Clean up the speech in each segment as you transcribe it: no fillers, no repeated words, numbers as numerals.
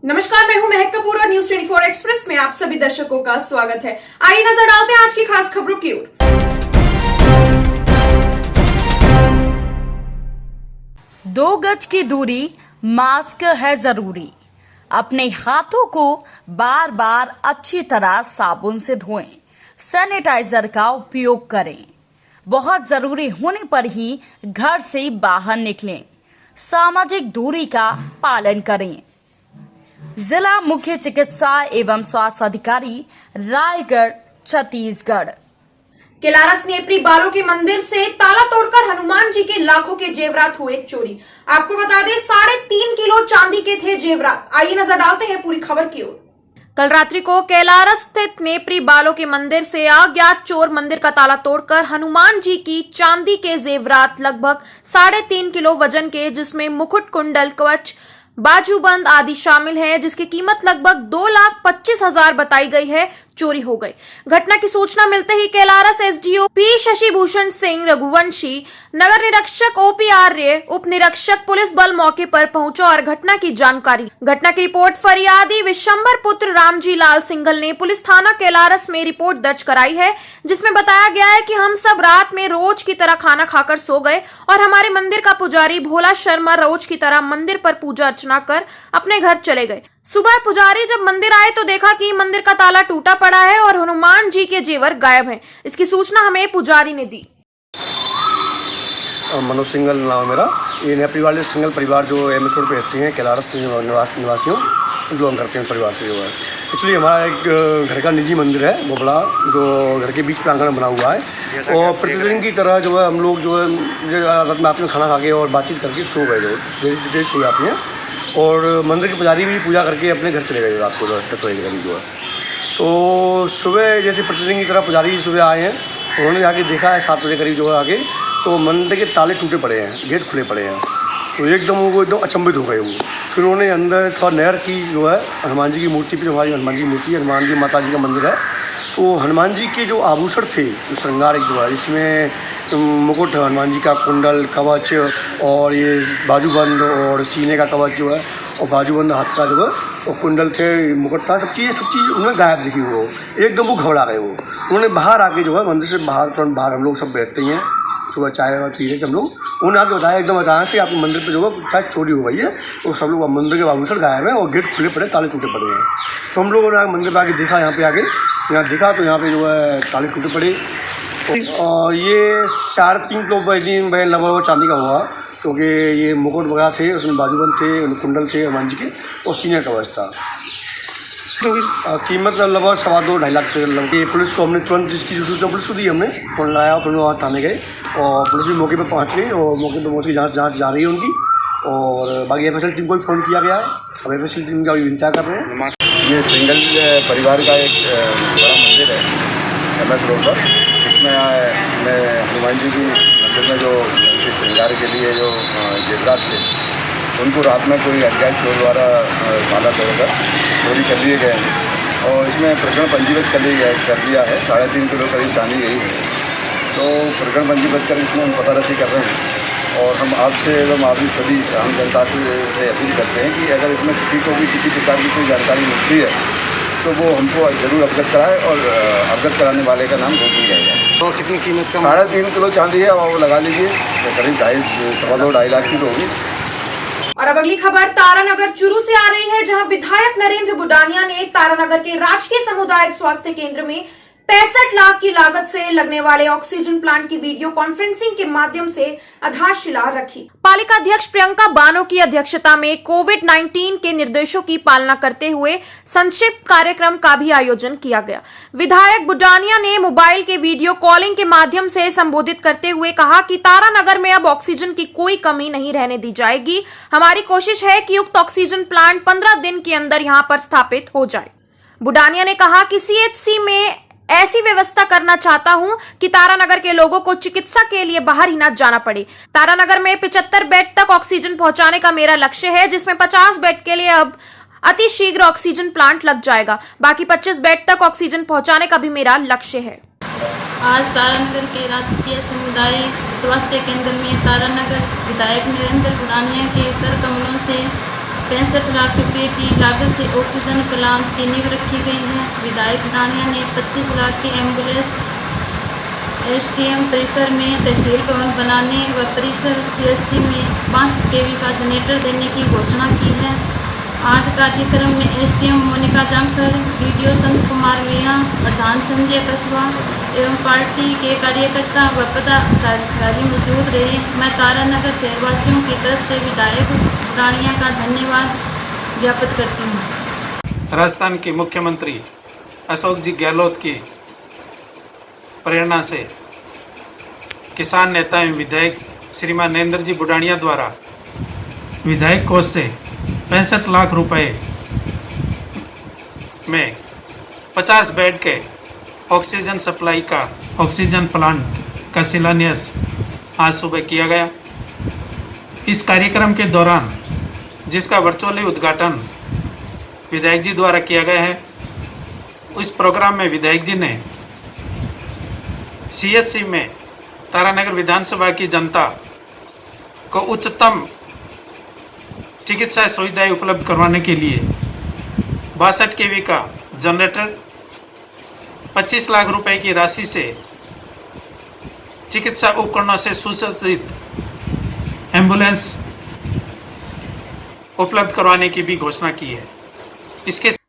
नमस्कार, मैं हूं महक कपूर और न्यूज 24 एक्सप्रेस में आप सभी दर्शकों का स्वागत है। आइए नजर डालते हैं आज की खास खबरों की ओर। दो गज की दूरी, मास्क है जरूरी। अपने हाथों को बार बार अच्छी तरह साबुन से धोएं। सैनिटाइजर का उपयोग करें। बहुत जरूरी होने पर ही घर से बाहर निकलें। सामाजिक दूरी का पालन करें। जिला मुख्य चिकित्सा एवं स्वास्थ्य अधिकारी, रायगढ़, छत्तीसगढ़। केलारस नेत्री बालों के मंदिर से ताला तोड़कर हनुमान जी के लाखों के जेवरात हुए चोरी। आपको बता दें 3.5 किलो चांदी के थे जेवरात। आइए नजर डालते हैं पूरी खबर की ओर। कल रात्रि को केलारस स्थित नेत्री बालों के मंदिर से अज्ञात चोर मंदिर का ताला तोड़कर हनुमान जी की चांदी के जेवरात लगभग 3.5 किलो वजन के, जिसमें मुकुट, कुंडल, कवच, बाजूबंद आदि शामिल है, जिसकी कीमत लगभग 2,25,000 बताई गई है, चोरी हो गई। घटना की सूचना मिलते ही केलारस एसडीओ पी शशि भूषण सिंह रघुवंशी, नगर निरीक्षक ओपी आर्य, उप निरीक्षक पुलिस बल मौके पर पहुंचा और घटना की रिपोर्ट फरियादी विशंबर पुत्र रामजी लाल सिंघल ने पुलिस थाना केलारस में रिपोर्ट दर्ज कराई है, जिसमें बताया गया है कि हम सब रात में रोज की तरह खाना खाकर सो गए और हमारे मंदिर का पुजारी भोला शर्मा रोज की तरह मंदिर पर पूजा अर्चना कर अपने घर चले गए। सुबह पुजारी जब मंदिर आए तो देखा कि मंदिर का ताला टूटा पड़ा है और हनुमान जी के जेवर गायब हैं। इसकी सूचना हमें पुजारी ने दी। मनोज सिंघल नाम है मेरा। ये नेत्री वाले सिंगल परिवार जो एमएस रोड पे रहते हैं, केलारस निवासियों बिलोंग करते हैं परिवार से जो है। इसलिए हमारा एक घर का निजी मंदिर है वो बड़ा, जो घर के बीच प्रांगण बना हुआ है, और प्रतिदिन की तरह जो है हम लोग जो है रात में खाना खा के और बातचीत करके सो गए, जो जैसे सो जाते हैं, और मंदिर के पुजारी भी पूजा करके अपने घर चले गए रात को 10 बजे के करीब जो है। तो सुबह जैसे प्रतिदिन की तरह पुजारी सुबह आए हैं, उन्होंने आके देखा है 7 बजे करीब जो है आगे, तो मंदिर के ताले टूटे पड़े हैं, गेट खुले पड़े हैं। तो एकदम वो एकदम अचंभित हो गए वो। फिर उन्होंने अंदर थोड़ा नहर की जो है हनुमान जी की मूर्ति पे, हमारी हनुमान जी की मूर्ति है, हनुमान जी माता जी का मंदिर है, तो हनुमान जी के जो आभूषण थे, जो श्रृंगार एक जो है, इसमें मुकुट हनुमान जी का, कुंडल, कवच और ये बाजूबंद और सीने का कवच जो है, और बाजूबंद हाथ का जो है, और कुंडल थे, मुकुट था, सब चीज़ उन्होंने गायब दिखी। वो एकदम वो घबरा गए। वो उन्होंने बाहर आके जो है मंदिर से बाहर, तुरंत बाहर हम लोग सब बैठते हैं, सुबह चाय वाय पी रहे थे हम लोग, उन्होंने आके बताया एकदम अचानक से आपके मंदिर पे जो है शायद चोरी हो गई है, तो सब लोग मंदिर के आभूषण गायब है और गेट खुले पड़े, ताले टूटे पड़े हैं। तो हम लोगों ने मंदिर पर आके देखा, यहाँ देखा तो यहाँ पे जो है ताले टूटे पड़े, और ये 3.5 किलो वजन लगभग चांदी का हुआ, क्योंकि ये मुकुट वगैरह थे, उसमें बाजूबंद थे, कुंडल थे हनुमान जी के, और सीने का कवच था। कीमत लगभग 2.25 लाख लगभग। ये पुलिस को हमने तुरंत इसकी सूचना पुलिस को दी, हमने फोन लगाया, फिर वहाँ थाने गए और पुलिस भी मौके पर पहुँच गई, और मौके पर पहुँच के जाँच जा रही है उनकी, और बाकी एफएसएल टीम को भी फ़ोन किया गया है। अब एफएसएल टीम का भी इंतजार कर रहे हैं। ये सिंगल परिवार का एक बड़ा मंदिर है एमएस रोड पर। इसमें मैं हनुमान जी की मंदिर में जो श्रृंगार के लिए जो जेवरात थे, उनको रात में कोई अज्ञात चोर द्वारा ताला तोड़कर चोरी कर लिए गए हैं, और इसमें प्रकरण पंजीबद्ध कर दिया है। 3.5 किलो करीब चांदी यही है, तो प्रकरण पंजीबद्ध कर इसमें हम पता रसी कर रहे हैं। और हम आपसे एवं आप भी सभी आम जनता से अपील करते हैं कि अगर इसमें किसी को भी किसी प्रकार की कोई जानकारी मिलती है तो वो हमको ज़रूर अवगत कराए, और अवगत कराने वाले का नाम गोपनीय रहेगा। तो कितनी कीमत का? 3.5 किलो चांदी है, और वो लगा लीजिए करीब 2.5 लाख की तो होगी। और अब अगली खबर तारानगर चुरू से आ रही है, जहां विधायक नरेंद्र बुडानिया ने तारानगर के राजकीय सामुदायिक स्वास्थ्य केंद्र में 65 लाख की लागत से लगने वाले ऑक्सीजन प्लांट की वीडियो कॉन्फ्रेंसिंग के माध्यम से आधारशिला रखी। पालिका अध्यक्ष प्रियंका बानो की अध्यक्षता में कोविड-19 के निर्देशों की पालना करते हुए संक्षिप्त कार्यक्रम का भी आयोजन किया गया। विधायक बुडानिया ने मोबाइल के वीडियो कॉलिंग के माध्यम से संबोधित करते हुए कहा कि तारानगर में अब ऑक्सीजन की कोई कमी नहीं रहने दी जाएगी। हमारी कोशिश है कि उक्त ऑक्सीजन प्लांट 15 दिन के अंदर यहां पर स्थापित हो जाए। बुडानिया ने कहा कि सीएचसी में ऐसी व्यवस्था करना चाहता हूं कि तारानगर के लोगों को चिकित्सा के लिए बाहर ही न जाना पड़े। तारानगर में 75 बेड तक ऑक्सीजन पहुंचाने का मेरा लक्ष्य है, जिसमें 50 बेड के लिए अब अति शीघ्र ऑक्सीजन प्लांट लग जाएगा। बाकी 25 बेड तक ऑक्सीजन पहुंचाने का भी मेरा लक्ष्य है। आज तारानगर के राजकीय सामुदायिक स्वास्थ्य केंद्र में तारानगर विधायक नरेंद्र बुडानिया के कर कमलों से 65 लाख रुपए की लागत से ऑक्सीजन प्लांट की नींव रखी गई है। विधायक डाणिया ने 25 लाख की एम्बुलेंस एसडीएम परिसर में तहसील भवन बनाने व परिसर सीएससी में 62 kV का जनरेटर देने की घोषणा की है। आज कार्यक्रम में एसडीएम मोनिका जांखड़, बीडीओ संत कुमार मीणा, प्रधान संजय कस्बा एवं पार्टी के कार्यकर्ता व पदाधिकारी मौजूद रहे। मैं तारानगर शहरवासियों की तरफ से विधायक डाणिया का धन्यवाद ज्ञापित करती हूँ। राजस्थान के मुख्यमंत्री अशोक जी गहलोत की प्रेरणा से किसान नेता एवं विधायक श्रीमान नरेंद्र जी बुडाणिया द्वारा विधायक कोष से 65 लाख रुपए में 50 बेड के ऑक्सीजन सप्लाई का ऑक्सीजन प्लांट का शिलान्यास आज सुबह किया गया। इस कार्यक्रम के दौरान जिसका वर्चुअली उद्घाटन विधायक जी द्वारा किया गया है, उस प्रोग्राम में विधायक जी ने सीएचसी में तारानगर विधानसभा की जनता को उच्चतम चिकित्सा सुविधाएं उपलब्ध करवाने के लिए 62 kV का जनरेटर, 25 लाख रुपए की राशि से चिकित्सा उपकरणों से सुसज्जित एम्बुलेंस उपलब्ध करवाने की भी घोषणा की है।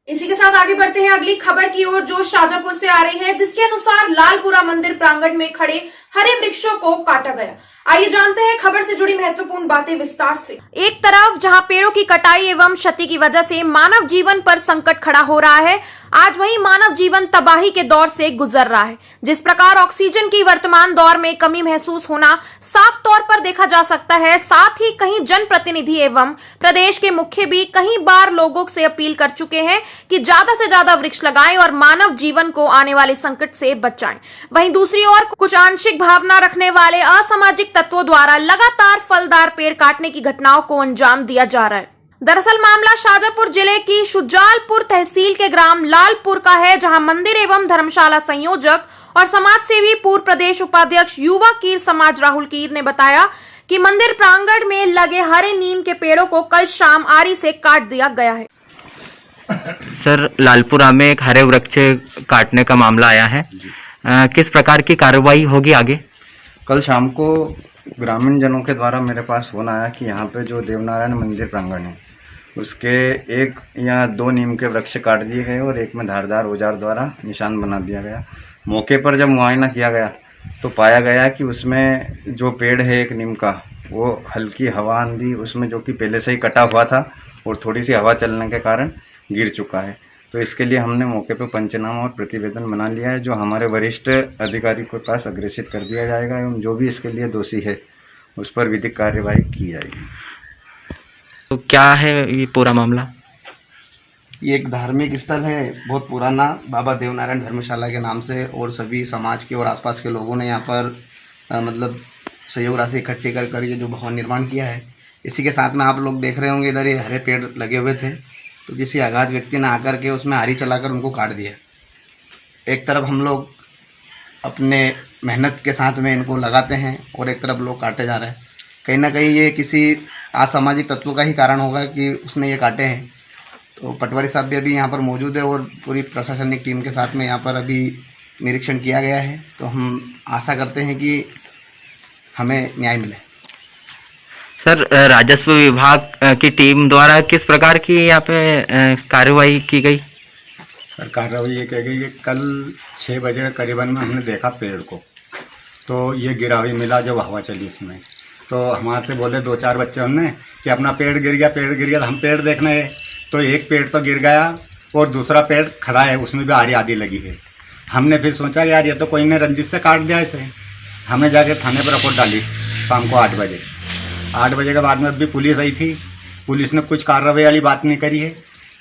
इसी के साथ आगे बढ़ते हैं अगली खबर की ओर, जो शाजापुर से आ रही है, जिसके अनुसार लालपुरा मंदिर प्रांगण में खड़े हरे वृक्षों को काटा गया। आइए जानते हैं खबर से जुड़ी महत्वपूर्ण बातें विस्तार से। एक तरफ जहां पेड़ों की कटाई एवं क्षति की वजह से मानव जीवन पर संकट खड़ा हो रहा है, आज वहीं मानव जीवन तबाही के दौर से गुजर रहा है। जिस प्रकार ऑक्सीजन की वर्तमान दौर में कमी महसूस होना साफ तौर पर देखा जा सकता है, साथ ही कहीं जनप्रतिनिधि एवं प्रदेश के मुख्य भी कई बार लोगों से अपील कर चुके हैं कि ज्यादा से ज्यादा वृक्ष लगाएं और मानव जीवन को आने वाले संकट से बचाएं। वहीं दूसरी ओर कुछ आंशिक भावना रखने वाले असामाजिक तत्वों द्वारा लगातार फलदार पेड़ काटने की घटनाओं को अंजाम दिया जा रहा है। दरअसल मामला शाजापुर जिले की शुजालपुर तहसील के ग्राम लालपुर का है, जहां मंदिर एवं धर्मशाला संयोजक और समाज सेवी पूर्व प्रदेश उपाध्यक्ष युवा कीर समाज राहुल कीर ने बताया कि मंदिर प्रांगण में लगे हरे नीम के पेड़ों को कल शाम आरी से काट दिया गया है। सर, लालपुरा में एक हरे वृक्ष काटने का मामला आया है, किस प्रकार की कार्रवाई होगी आगे? कल शाम को ग्रामीण जनों के द्वारा मेरे पास फोन आया कि यहाँ पे जो देवनारायण मंदिर प्रांगण है उसके 1 या 2 नीम के वृक्ष काट दिए गए और एक में धारदार औजार द्वारा निशान बना दिया गया। मौके पर जब मुआयना किया गया तो पाया गया कि उसमें जो पेड़ है एक नीम का, वो हल्की हवा आंधी उसमें जो कि पहले से ही कटा हुआ था और थोड़ी सी हवा चलने के कारण गिर चुका है। तो इसके लिए हमने मौके पर पंचनामा और प्रतिवेदन बना लिया है, जो हमारे वरिष्ठ अधिकारी के पास अग्रेसित कर दिया जाएगा एवं जो भी इसके लिए दोषी है उस पर विधिक कार्यवाही की जाएगी। तो क्या है ये पूरा मामला? ये एक धार्मिक स्थल है, बहुत पुराना, बाबा देवनारायण धर्मशाला के नाम से, और सभी समाज के और आसपास के लोगों ने यहाँ पर मतलब सहयोग राशि इकट्ठी कर ये जो भवन निर्माण किया है। इसी के साथ में आप लोग देख रहे होंगे इधर ये हरे पेड़ लगे हुए थे, तो किसी अगाध व्यक्ति ने आकर के उसमें आरी चलाकर उनको काट दिया। एक तरफ हम लोग अपने मेहनत के साथ में इनको लगाते हैं और एक तरफ लोग काटे जा रहे हैं। कहीं ना कहीं ये किसी असामाजिक तत्व का ही कारण होगा कि उसने ये काटे हैं। तो पटवारी साहब भी अभी यहाँ पर मौजूद है और पूरी प्रशासनिक टीम के साथ में यहाँ पर अभी निरीक्षण किया गया है। तो हम आशा करते हैं कि हमें न्याय मिले। सर, राजस्व विभाग की टीम द्वारा किस प्रकार की यहाँ पे कार्रवाई की गई? सर, कार्रवाई ये कह गई कि कल 6 बजे करीबन में हमने देखा पेड़ को, तो ये गिरा हुई मिला जब हवा चली उसमें। तो हमारे से बोले 2-4 बच्चे हमने कि अपना पेड़ गिर गया। हम पेड़ देखने गए तो एक पेड़ तो गिर गया और दूसरा पेड़ खड़ा है, उसमें भी आरी आधी लगी है। हमने फिर सोचा यार ये तो कोई ने रंजिश से काट दिया इसे। हमने जाके थाने पर रिपोर्ट डाली शाम को 8 बजे। 8 बजे के बाद में भी पुलिस आई थी। पुलिस ने कुछ कार्रवाई वाली बात नहीं करी है,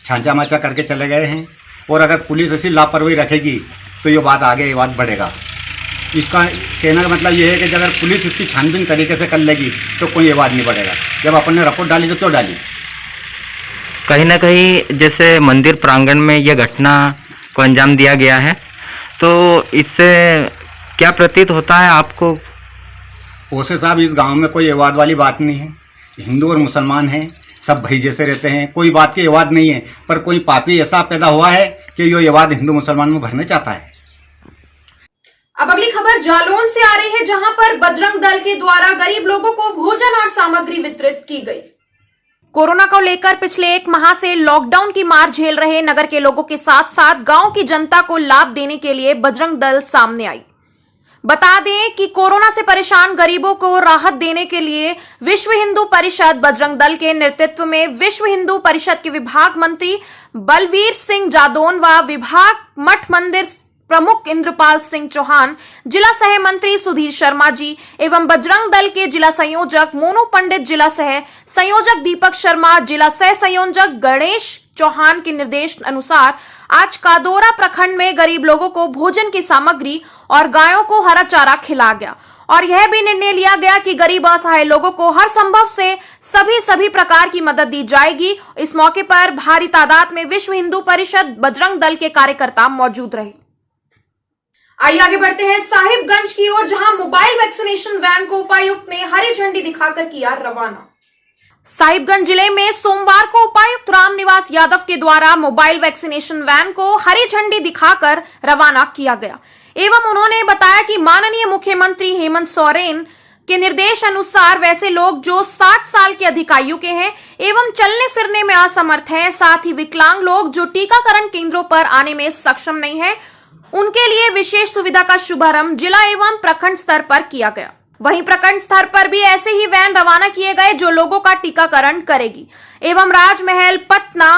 छांचा माचा करके चले गए हैं। और अगर पुलिस ऐसी लापरवाही रखेगी तो ये बात आगे, ये बात बढ़ेगा। इसका कहने का मतलब ये है कि अगर पुलिस इसकी छानबीन तरीके से कर लेगी तो कोई ये बात नहीं बढ़ेगा। जब अपन ने रिपोर्ट डाली तो क्यों डाली? कहीं ना कहीं जैसे मंदिर प्रांगण में यह घटना को अंजाम दिया गया है, तो इससे क्या प्रतीत होता है आपको? ओसे साहब, इस गांव में कोई विवाद वाली बात नहीं है। हिंदू और मुसलमान हैं, सब भाई जैसे रहते हैं, कोई बात की विवाद नहीं है। पर कोई पापी ऐसा पैदा हुआ है कि ये विवाद हिंदू मुसलमान में भरने चाहता है। अब अगली खबर जालौन से आ रही है, जहां पर बजरंग दल के द्वारा गरीब लोगों को भोजन और सामग्री वितरित की गई। कोरोना को लेकर पिछले 1 माह से लॉकडाउन की मार झेल रहे नगर के लोगों के साथ साथ गांव की जनता को लाभ देने के लिए बजरंग दल सामने आई। बता दें कि कोरोना से परेशान गरीबों को राहत देने के लिए विश्व हिंदू परिषद बजरंग दल के नेतृत्व में विश्व हिंदू परिषद के विभाग मंत्री बलवीर सिंह जादौन व विभाग मठ मंदिर प्रमुख इंद्रपाल सिंह चौहान, जिला सह मंत्री सुधीर शर्मा जी एवं बजरंग दल के जिला संयोजक मोनू पंडित, जिला सह संयोजक दीपक शर्मा, जिला सह संयोजक गणेश चौहान के निर्देश अनुसार आज कादोरा प्रखंड में गरीब लोगों को भोजन की सामग्री और गायों को हरा चारा खिलाया गया और यह भी निर्णय लिया गया कि गरीब असहाय लोगों को हर संभव से सभी प्रकार की मदद दी जाएगी। इस मौके पर भारी तादाद में विश्व हिंदू परिषद बजरंग दल के कार्यकर्ता मौजूद रहे। आइए आगे बढ़ते हैं साहिबगंज की ओर, जहां मोबाइल वैक्सीनेशन वैन को उपायुक्त ने हरी झंडी दिखाकर किया रवाना। साहिबगंज जिले में सोमवार को उपायुक्त रामनिवास यादव के द्वारा मोबाइल वैक्सीनेशन वैन को हरी झंडी दिखाकर रवाना किया गया एवं उन्होंने बताया कि माननीय मुख्यमंत्री हेमंत सोरेन के निर्देश अनुसार वैसे लोग जो 60 साल के अधिक आयु के हैं एवं चलने फिरने में असमर्थ हैं, साथ ही विकलांग लोग जो टीकाकरण केंद्रों पर आने में सक्षम नहीं है, उनके लिए विशेष सुविधा का शुभारंभ जिला एवं प्रखंड स्तर पर किया गया। वहीं प्रखंड स्तर पर भी ऐसे ही वैन रवाना किए गए जो लोगों का टीकाकरण करेगी एवं राजमहल, पटना,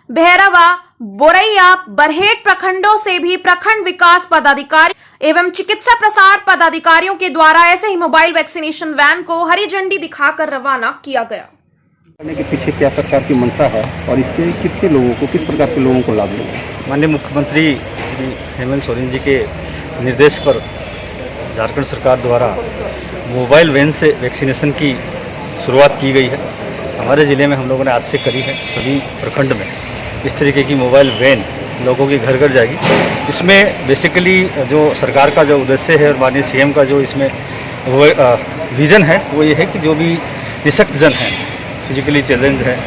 भैरवा, बोरैया, बरहेट प्रखंडों से भी प्रखंड विकास पदाधिकारी एवं चिकित्सा प्रसार पदाधिकारियों के द्वारा ऐसे ही मोबाइल वैक्सीनेशन वैन को हरी झंडी दिखाकर रवाना किया गया। करने के पीछे क्या सरकार की मंशा है और इससे कितने लोगों को, किस प्रकार के लोगों को लाभ मिलेगा? माननीय मुख्यमंत्री श्री हेमंत सोरेन जी के निर्देश पर झारखंड सरकार द्वारा मोबाइल वैन से वैक्सीनेशन की शुरुआत की गई है। हमारे ज़िले में हम लोगों ने आज से करी है। सभी प्रखंड में इस तरीके की मोबाइल वैन लोगों के घर घर जाएगी। इसमें बेसिकली जो सरकार का जो उद्देश्य है और माननीय सीएम का जो इसमें विज़न है वो ये है कि जो भी निःशक्त जन हैं, फिजिकली चैलेंज है,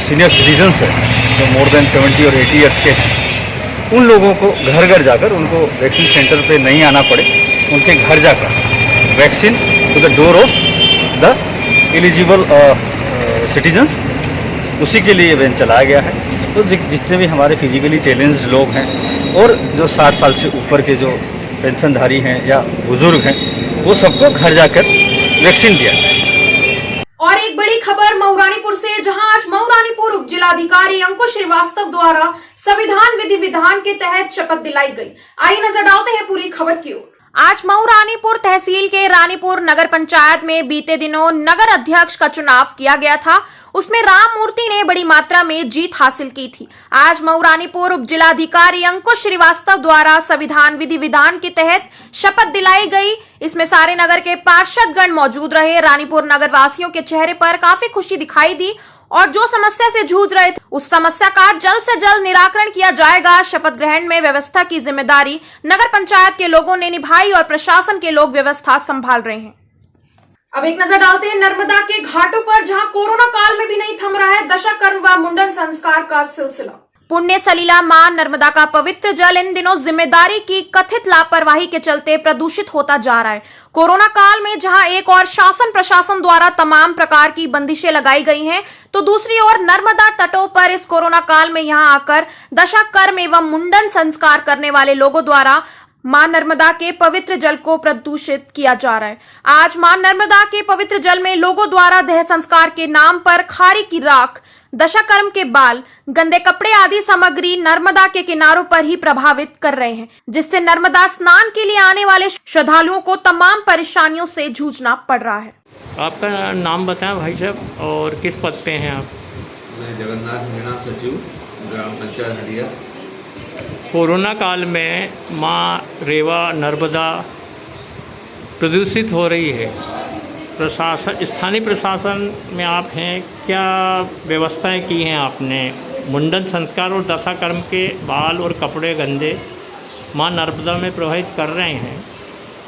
सीनियर सिटीजन्स हैं जो मोर देन 70 और 80 ईयर्स के हैं, उन लोगों को घर घर जाकर उनको वैक्सीन सेंटर पे नहीं आना पड़े, उनके घर जाकर vaccine to the door of the eligible citizens, उसी के लिए वैन चलाया गया है। तो जितने भी हमारे फिजिकली चैलेंज्ड लोग हैं और जो 60 साल से ऊपर के जो पेंशनधारी हैं या बुजुर्ग हैं, वो सबको घर जाकर वैक्सीन दिया जाए। और एक बड़ी खबर मऊरानीपुर से, जहां आज मऊरानीपुर उप जिलाधिकारी अंकुश श्रीवास्तव द्वारा संविधान विधि विधान के तहत शपथ दिलाई गई। आइए नजर डालते हैं पूरी खबर की ओर। आज मऊरानीपुर तहसील के रानीपुर नगर पंचायत में बीते दिनों नगर अध्यक्ष का चुनाव किया गया था। उसमें राम मूर्ति ने बड़ी मात्रा में जीत हासिल की थी। आज मऊरानीपुर उप जिलाधिकारी अंकुश श्रीवास्तव द्वारा संविधान विधि विधान के तहत शपथ दिलाई गई। इसमें सारे नगर के पार्षदगण मौजूद रहे। रानीपुर नगर वासियों के चेहरे पर काफी खुशी दिखाई दी और जो समस्या से जूझ रहे थे उस समस्या का जल्द से जल्द निराकरण किया जाएगा। शपथ ग्रहण में व्यवस्था की जिम्मेदारी नगर पंचायत के लोगों ने निभाई और प्रशासन के लोग व्यवस्था संभाल रहे हैं। अब एक नजर डालते हैं नर्मदा के घाटों पर, जहां कोरोना काल में भी नहीं थम रहा है दशाकर्म व मुंडन संस्कार का सिलसिला। पुण्य सलीला मां नर्मदा का पवित्र जल इन दिनों जिम्मेदारी की कथित लापरवाही के चलते प्रदूषित होता जा रहा है। कोरोना काल में जहां एक और शासन प्रशासन द्वारा तमाम प्रकार की बंदिशें लगाई गई हैं, तो दूसरी ओर नर्मदा तटों पर इस कोरोना काल में यहां आकर दशाकर्म एवं मुंडन संस्कार करने वाले लोगों द्वारा मां नर्मदा के पवित्र जल को प्रदूषित किया जा रहा है। आज मां नर्मदा के पवित्र जल में लोगों द्वारा देह संस्कार के नाम पर खारी की राख, दशाकर्म के बाल, गंदे कपड़े आदि सामग्री नर्मदा के किनारों पर ही प्रभावित कर रहे हैं, जिससे नर्मदा स्नान के लिए आने वाले श्रद्धालुओं को तमाम परेशानियों से जूझना पड़ रहा है। आपका नाम बताएं भाई साहब और किस पद पे हैं आप? मैं जगन्नाथ मीणा, सचिव ग्राम पंचायत हटिया। कोरोना काल में माँ रेवा नर्मदा प्रदूषित हो रही है। प्रशासन, स्थानीय प्रशासन में आप हैं, क्या व्यवस्थाएं की हैं आपने? मुंडन संस्कार और दशाकर्म के बाल और कपड़े गंदे माँ नर्मदा में प्रवाहित कर रहे हैं,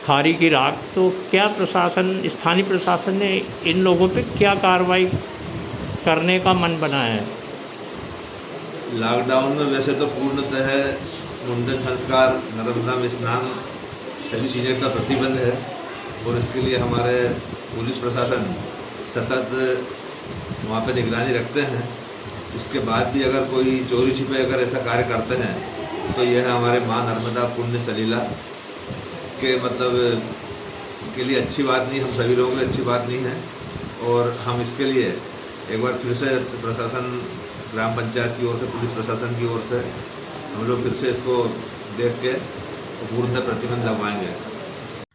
खारी की राख, तो क्या प्रशासन, स्थानीय प्रशासन ने इन लोगों पे क्या कार्रवाई करने का मन बनाया है? लॉकडाउन में वैसे तो पूर्णतः मुंडन संस्कार, नर्मदा में स्नान, सभी चीज़ें का प्रतिबंध है और इसके लिए हमारे पुलिस प्रशासन सतत वहाँ पे निगरानी रखते हैं। इसके बाद भी अगर कोई चोरी छिपे अगर ऐसा कार्य करते हैं तो यह हमारे माँ नर्मदा पुण्य सलीला के मतलब के लिए अच्छी बात नहीं, हम सभी लोगों के लिए अच्छी बात नहीं है। और हम इसके लिए एक बार फिर से प्रशासन, ग्राम पंचायत की ओर से, पुलिस प्रशासन की ओर से हम लोग फिर से इसको देख के पूर्ण प्रतिबंध लगवाएंगे।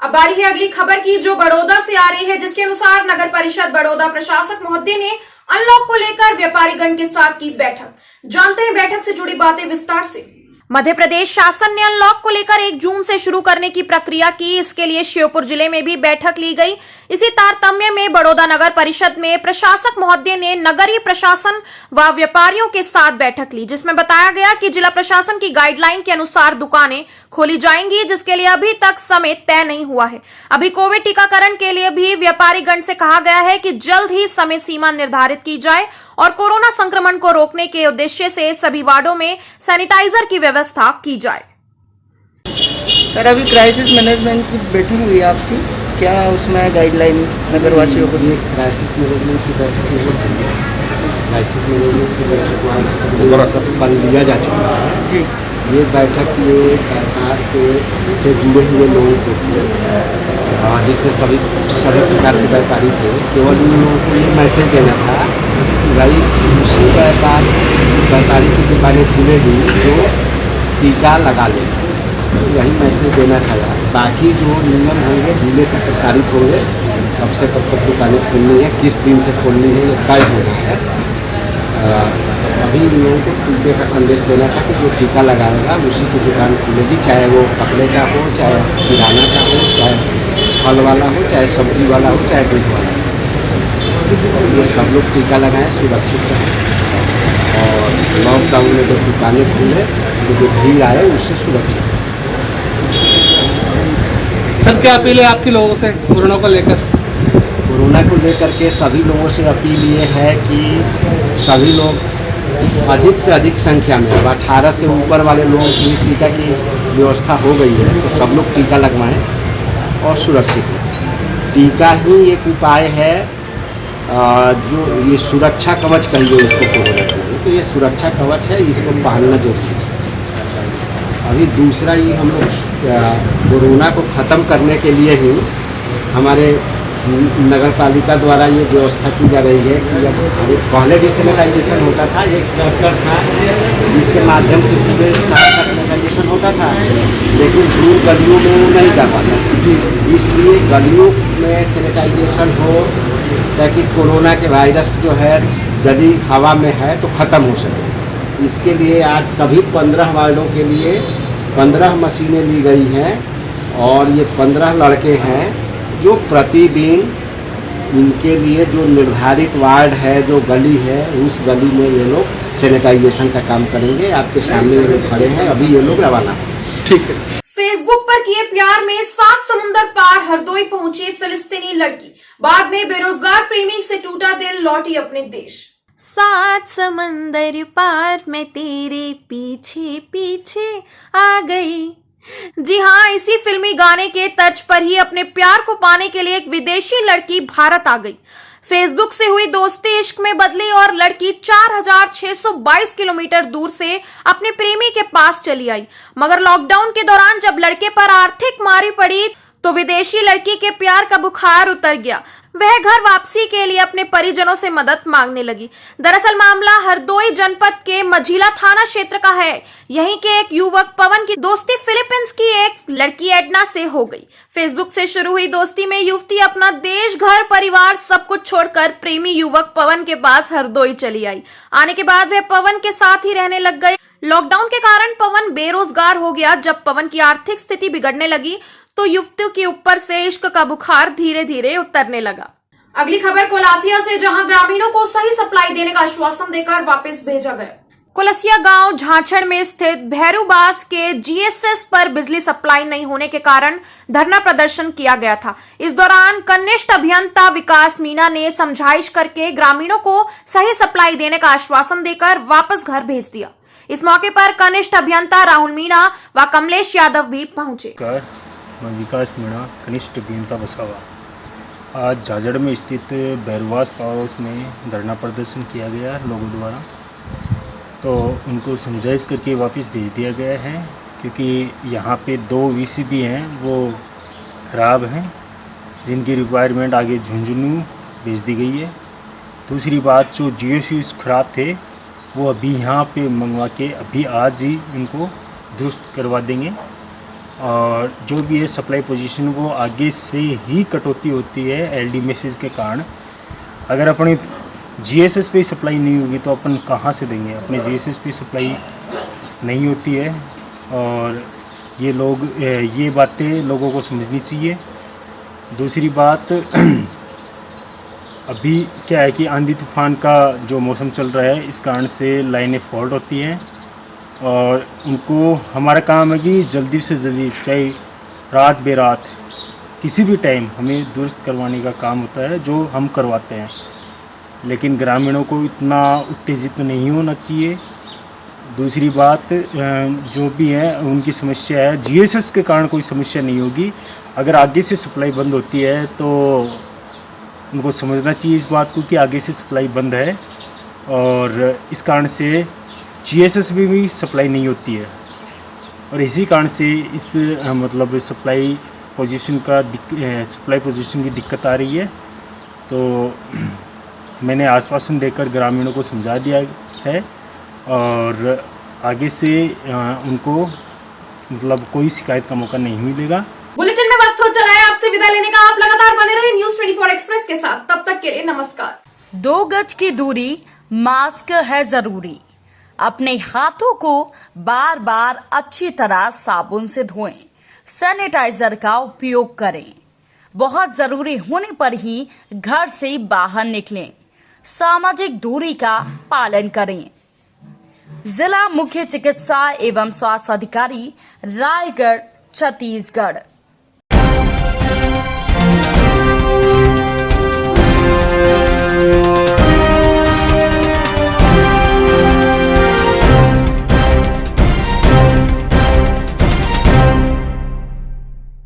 अब बारी है अगली खबर की, जो बड़ौदा से आ रही है, जिसके अनुसार नगर परिषद बड़ौदा प्रशासक महोदय ने अनलॉक को लेकर व्यापारीगण के साथ की बैठक। जानते हैं बैठक से जुड़ी बातें विस्तार से। मध्य प्रदेश शासन ने अनलॉक को लेकर 1 जून से शुरू करने की प्रक्रिया की। इसके लिए श्योपुर जिले में भी बैठक ली गई। इसी तारतम्य में बड़ौदा नगर परिषद में प्रशासक महोदय ने नगरीय प्रशासन व व्यापारियों के साथ बैठक ली, जिसमें बताया गया कि जिला प्रशासन की गाइडलाइन के अनुसार दुकानें खोली जाएंगी, जिसके लिए अभी तक समय तय नहीं हुआ है। अभी कोविड टीकाकरण के लिए भी व्यापारीगण से कहा गया है कि जल्द ही समय सीमा निर्धारित की जाए और कोरोना संक्रमण को रोकने के उद्देश्य से सभी वार्डों में सैनिटाइजर की व्यवस्था की जाए। सर, अभी क्राइसिस मैनेजमेंट की बैठक हुई आपकी, क्या उसमें गाइडलाइन नगरवासियों को? ये क्राइसिस मैनेजमेंट की बैठक नहीं है। क्राइसिस मैनेजमेंट की बैठक सब पल लिया जा चुका है जी। ये बैठक ये सरकार के से जुड़े हुए लोगों को थी, जिसमें सभी प्रकार के व्यापारी थे। केवल उन लोगों को ये मैसेज देना था कि भाई उसी व्यापारी की दुकानें खुलेगी जो टीका लगा ले, यही मैसेज देना था यार। बाकी जो नियम होंगे जिले से प्रसारित होंगे, कब से कब तक दुकानें खोलनी है, किस दिन से खोलनी है, ये तय हो रहा है। सभी लोगों को टीके का संदेश देना था कि जो टीका लगाएगा उसी की दुकान खुलेगी, चाहे वो कपड़े का हो, चाहे किराना का हो, चाहे फल वाला हो, चाहे सब्जी वाला हो, चाहे दूध वाला हो। ये सब लोग टीका लगाएं, सुरक्षित रहें और लॉकडाउन में जो दुकानें खुले तो जो भीड़ आए उससे सुरक्षित। सर, क्या अपील है आपकी लोगों से कोरोना को लेकर? कोरोना को लेकर के सभी लोगों से अपील ये है कि सभी लोग अधिक से अधिक संख्या में, अब 18 से ऊपर वाले लोगों की टीका की व्यवस्था हो गई है, तो सब लोग टीका लगवाएं और सुरक्षित रहें। टीका ही एक उपाय है जो ये सुरक्षा कवच कहिए इसको कोरोना के लिए, तो ये सुरक्षा कवच है, इसको पहनना जरूरी है। अभी दूसरा ये हम लोग कोरोना को ख़त्म करने के लिए ही हमारे नगर पालिका द्वारा ये व्यवस्था की जा रही है कि अब पहले भी सैनिटाइजेशन होता था, एक ट्रैक्टर था जिसके माध्यम से पूरे शहर का सैनिटाइजेशन होता था, लेकिन दूर गलियों में वो नहीं कर पाता। इसलिए गलियों में सैनिटाइजेशन हो ताकि कोरोना के वायरस जो है यदि हवा में है तो ख़त्म हो सके। इसके लिए आज सभी 15 वार्डों के लिए 15 मशीनें ली गई हैं और ये 15 लड़के हैं जो प्रतिदिन इनके लिए जो निर्धारित वार्ड है, जो गली है, उस गली में ये लोग सैनिटाइजेशन का काम करेंगे। आपके सामने ये लोग खड़े हैं, अभी ये लोग रवाना हैं। ठीक है। फेसबुक पर किए प्यार में 7 समुंदर पार हरदोई पहुंची फिलिस्तीनी लड़की, बाद में बेरोजगार प्रेमी से टूटा दिल, लौटी अपने देश। 7 समंदर पार मैं तेरे पीछे पीछे आ गई। जी हाँ, इसी फिल्मी गाने के तर्ज पर ही अपने प्यार को पाने के लिए एक विदेशी लड़की भारत आ गई। फेसबुक से हुई दोस्ती इश्क में बदली और लड़की 4622 किलोमीटर दूर से अपने प्रेमी के पास चली आई। मगर लॉकडाउन के दौरान जब लड़के पर आर्थिक मारी पड़ी तो विदेशी लड़की के प्यार का बुखार उतर गया। वह घर वापसी के लिए अपने परिजनों से मदद मांगने लगी। दरअसल मामला हरदोई जनपद के मझीला थाना क्षेत्र का है। यहीं के एक युवक पवन की दोस्ती फिलीपींस की एक लड़की एडना से हो गई। फेसबुक से शुरू हुई दोस्ती में युवती अपना देश, घर, परिवार सब कुछ छोड़कर प्रेमी युवक पवन के पास हरदोई चली आई। आने के बाद वह पवन के साथ ही रहने लग गए। लॉकडाउन के कारण पवन बेरोजगार हो गया। जब पवन की आर्थिक स्थिति बिगड़ने लगी तो युवती के ऊपर से इश्क का बुखार धीरे धीरे उतरने लगा। अगली खबर कोलासिया से, जहां ग्रामीणों को सही सप्लाई देने का आश्वासन देकर वापस भेजा गया। कुलसिया गांव झांझड़ में स्थित भैरूबास के जीएसएस पर बिजली सप्लाई नहीं होने के कारण धरना प्रदर्शन किया गया था। इस दौरान कनिष्ठ अभियंता विकास मीणा ने समझाइश करके ग्रामीणों को सही सप्लाई देने का आश्वासन देकर वापस घर भेज दिया। इस मौके पर कनिष्ठ अभियंता राहुल मीणा व कमलेश यादव भी पहुंचे। मैं विकास मीणा कनिष्ठ अभियंता बसावा। आज झाझड़ में स्थित भैरूबास पावर हाउस में धरना प्रदर्शन किया गया लोगों द्वारा, तो उनको समझाइश करके वापस भेज दिया गया है क्योंकि यहाँ पे 2 वीसीबी हैं वो ख़राब हैं, जिनकी रिक्वायरमेंट आगे झुंझुनू भेज दी गई है। दूसरी बात, जो जीओसीज ख़राब थे वो अभी यहाँ पे मंगवा के अभी आज ही उनको दुरुस्त करवा देंगे, और जो भी है सप्लाई पोजीशन वो आगे से ही कटौती होती है एलडी मैसेज के कारण। अगर अपने जीएसएस पे सप्लाई नहीं होगी तो अपन कहाँ से देंगे, अपने जीएसएस पे सप्लाई नहीं होती है, और ये बातें लोगों को समझनी चाहिए। दूसरी बात, अभी क्या है कि आंधी तूफान का जो मौसम चल रहा है इस कारण से लाइनें फॉल्ट होती हैं, और उनको हमारा काम है कि जल्दी से जल्दी, चाहे रात बेरात किसी भी टाइम हमें दुरुस्त करवाने का काम होता है, जो हम करवाते हैं। लेकिन ग्रामीणों को इतना उत्तेजित नहीं होना चाहिए। दूसरी बात, जो भी है उनकी समस्या है, जीएसएस के कारण कोई समस्या नहीं होगी। अगर आगे से सप्लाई बंद होती है तो उनको समझना चाहिए इस बात को कि आगे से सप्लाई बंद है, और इस कारण से जीएसएस में भी सप्लाई नहीं होती है, और इसी कारण से इस मतलब सप्लाई पोजीशन की दिक्कत आ रही है। तो मैंने आश्वासन देकर ग्रामीणों को समझा दिया है, और आगे से उनको मतलब कोई शिकायत का मौका नहीं मिलेगा। बुलेटिन में वक्त हो चला है आपसे विदा लेने का। आप लगातार बने रहे न्यूज़ 24 एक्सप्रेस के साथ। तब तक के लिए नमस्कार। 2 गज की दूरी, मास्क है जरूरी। अपने हाथों को बार बार अच्छी तरह साबुन से धोएं। सैनिटाइजर का उपयोग करें। बहुत जरूरी होने पर ही घर से बाहर निकलें। सामाजिक दूरी का पालन करें। जिला मुख्य चिकित्सा एवं स्वास्थ्य अधिकारी, रायगढ़, छत्तीसगढ़।